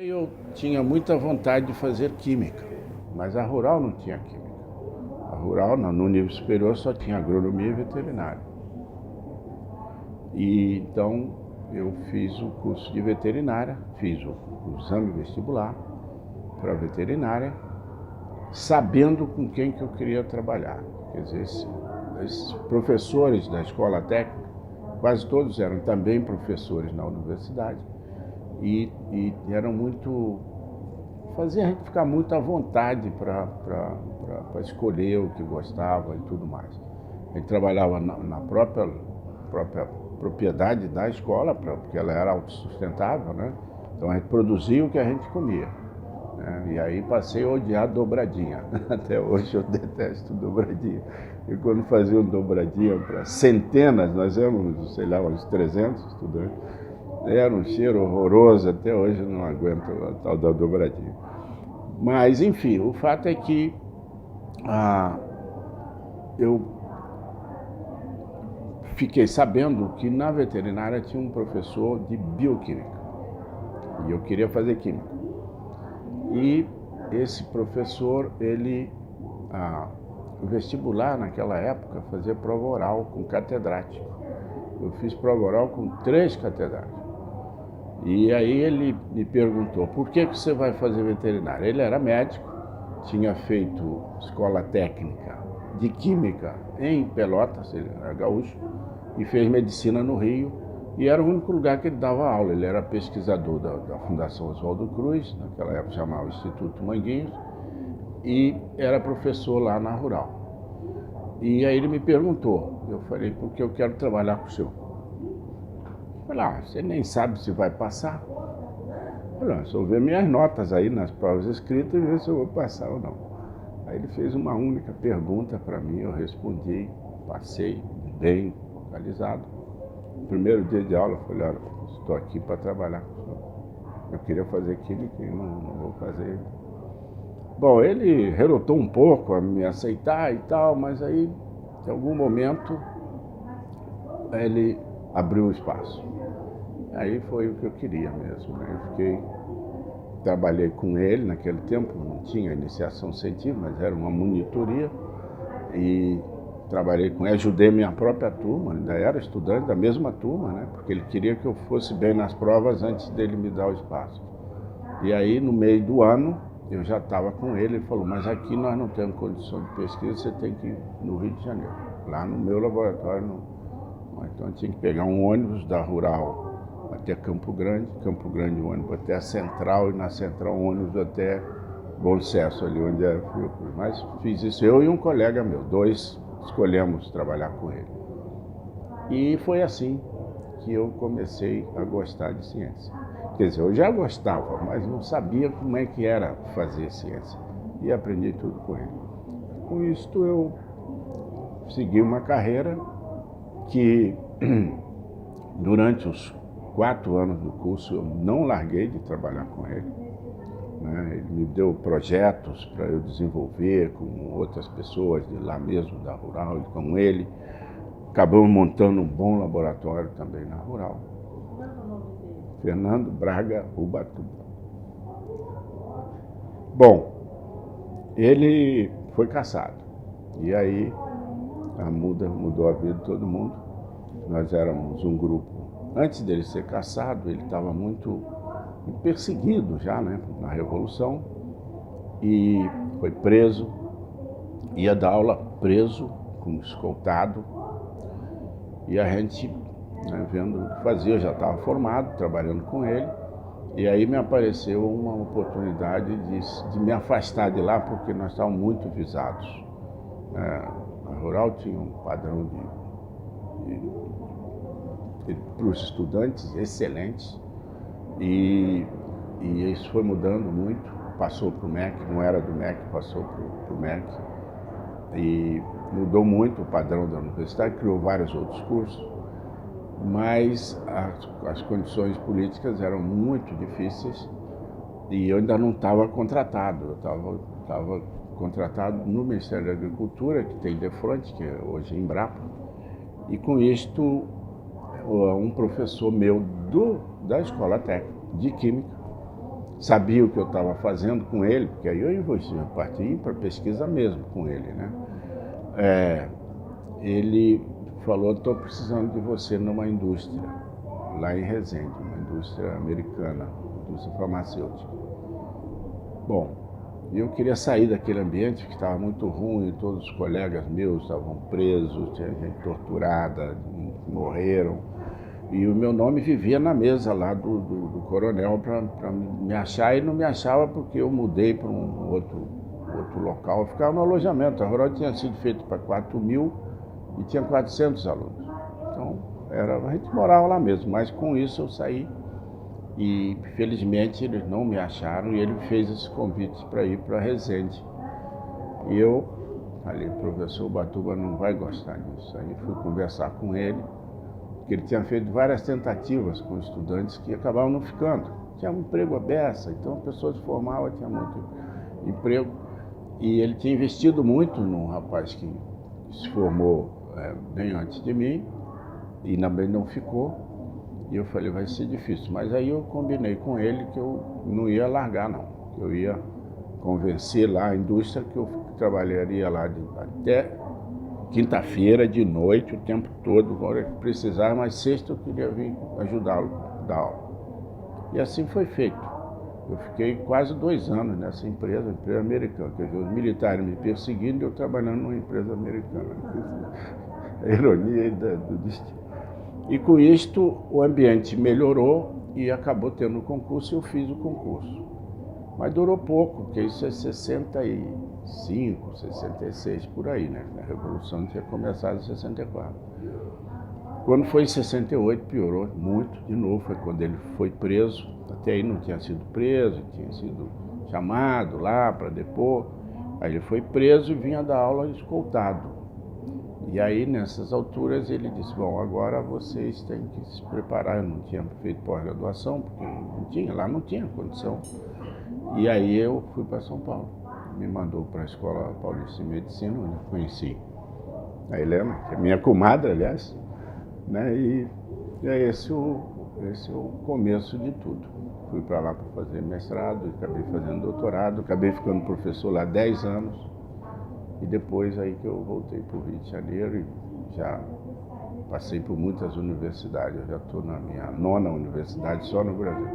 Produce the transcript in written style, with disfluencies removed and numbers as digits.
Eu tinha muita vontade de fazer química, mas a rural não tinha química. A rural, no nível superior, só tinha agronomia e veterinária. E então eu fiz o curso de veterinária, fiz o exame vestibular para veterinária, sabendo com quem que eu queria trabalhar. Quer dizer, esses professores da escola técnica, quase todos eram também professores na universidade, e eram muito... fazia a gente ficar muito à vontade para escolher o que gostava e tudo mais. A gente trabalhava na própria propriedade da escola, porque ela era autossustentável, né? Então a gente produzia o que a gente comia, né? E aí passei a odiar dobradinha. Até hoje eu detesto dobradinha. E quando fazia dobradinha para centenas, nós éramos, sei lá, uns 300 estudantes, era um cheiro horroroso, até hoje eu não aguento a tal da dobradinha. Mas, enfim, o fato é que eu fiquei sabendo que na veterinária tinha um professor de bioquímica e eu queria fazer química. E esse professor, o vestibular naquela época fazia prova oral com catedrático. Eu fiz prova oral com 3 catedráticos. E aí ele me perguntou, por que você vai fazer veterinária? Ele era médico, tinha feito escola técnica de química em Pelotas, ele era gaúcho, e fez medicina no Rio, e era o único lugar que ele dava aula. Ele era pesquisador da Fundação Oswaldo Cruz, naquela época chamava Instituto Manguinhos, e era professor lá na Rural. E aí ele me perguntou, eu falei, porque eu quero trabalhar com o senhor. Falei, você nem sabe se vai passar? Falei, só ver minhas notas aí nas provas escritas e ver se eu vou passar ou não. Aí ele fez uma única pergunta para mim, eu respondi, passei bem focalizado. No primeiro dia de aula eu falei, olha, estou aqui para trabalhar com o senhor. Eu queria fazer química e não vou fazer. Bom, ele relutou um pouco a me aceitar e tal, mas aí, em algum momento, ele abriu o espaço. Aí foi o que eu queria mesmo, né? Trabalhei com ele naquele tempo, não tinha iniciação científica, mas era uma monitoria, e trabalhei com ele, ajudei minha própria turma, ainda era estudante da mesma turma, né? Porque ele queria que eu fosse bem nas provas antes dele me dar o espaço. E aí, no meio do ano, eu já estava com ele falou, mas aqui nós não temos condição de pesquisa, você tem que ir no Rio de Janeiro, lá no meu laboratório. Então eu tinha que pegar um ônibus da Rural até Campo Grande um ônibus até a Central, e na Central um ônibus até Bom Sucesso, ali onde era o Fiocruz. Mas fiz isso eu e um colega meu, 2 escolhemos trabalhar com ele. E foi assim que eu comecei a gostar de ciência. Quer dizer, eu já gostava, mas não sabia como é que era fazer ciência. E aprendi tudo com ele. Com isto eu segui uma carreira que durante os 4 anos do curso eu não larguei de trabalhar com ele, né? Ele me deu projetos para eu desenvolver com outras pessoas de lá mesmo, da Rural, e com ele. Acabamos montando um bom laboratório também na Rural. Fernando Braga Ubatuba. Bom, ele foi cassado. E aí mudou a vida de todo mundo. Nós éramos um grupo. Antes dele ser cassado, ele estava muito perseguido já, né, na Revolução, e foi preso, ia dar aula preso, como escoltado, e a gente, né, vendo o que fazia, eu já estava formado, trabalhando com ele, e aí me apareceu uma oportunidade de me afastar de lá, porque nós estávamos muito visados. A Rural tinha um padrão para os estudantes excelentes, e isso foi mudando muito, passou para o MEC, não era do MEC, passou para o MEC, e mudou muito o padrão da universidade, criou vários outros cursos, mas as condições políticas eram muito difíceis, e eu ainda não estava contratado, eu estava contratado no Ministério da Agricultura, que tem Defronte, que é hoje Embrapa, e com isto um professor meu da escola técnica de química sabia o que eu estava fazendo com ele, porque aí eu parti para pesquisa mesmo com ele, né? Ele falou: estou precisando de você numa indústria, lá em Resende, uma indústria americana, indústria farmacêutica. Bom, eu queria sair daquele ambiente que estava muito ruim, todos os colegas meus estavam presos, tinha gente torturada, morreram. E o meu nome vivia na mesa lá do coronel para me achar, e não me achava porque eu mudei para um outro local. Eu ficava no alojamento. A Rural tinha sido feita para 4.000 e tinha 400 alunos. Então, a gente morava lá mesmo, mas com isso eu saí e felizmente eles não me acharam e ele fez esse convite para ir para Resende. E eu falei: professor Ubatuba não vai gostar disso. Aí fui conversar com ele, que ele tinha feito várias tentativas com estudantes que acabavam não ficando. Tinha um emprego aberto, então a pessoa se formava, tinha muito emprego. E ele tinha investido muito num rapaz que se formou bem antes de mim e também não ficou. E eu falei: vai ser difícil. Mas aí eu combinei com ele que eu não ia largar, não. Que eu ia convencer lá a indústria que eu trabalharia lá até quinta-feira, de noite, o tempo todo, agora que precisava, mas sexta eu queria vir ajudá-lo a dar aula. E assim foi feito. Eu fiquei quase 2 anos nessa empresa americana, quer dizer, os militares me perseguindo e eu trabalhando numa empresa americana. A ironia do destino. E com isto o ambiente melhorou e acabou tendo o concurso e eu fiz o concurso. Mas durou pouco, porque isso é 65, 66, por aí, né? A Revolução tinha começado em 64. Quando foi em 68, piorou muito, de novo, foi quando ele foi preso. Até aí não tinha sido preso, tinha sido chamado lá para depor. Aí ele foi preso e vinha dar aula escoltado. E aí, nessas alturas, ele disse: bom, agora vocês têm que se preparar. Eu não tinha feito pós-graduação, porque lá não tinha condição. E aí eu fui para São Paulo. Me mandou para a Escola Paulista de Medicina, onde eu conheci a Helena, que é minha comadre, aliás, né? E esse é o começo de tudo. Fui para lá para fazer mestrado, acabei fazendo doutorado, acabei ficando professor lá 10 anos. E depois aí que eu voltei para o Rio de Janeiro e já passei por muitas universidades. Eu já estou na minha 9ª universidade só no Brasil.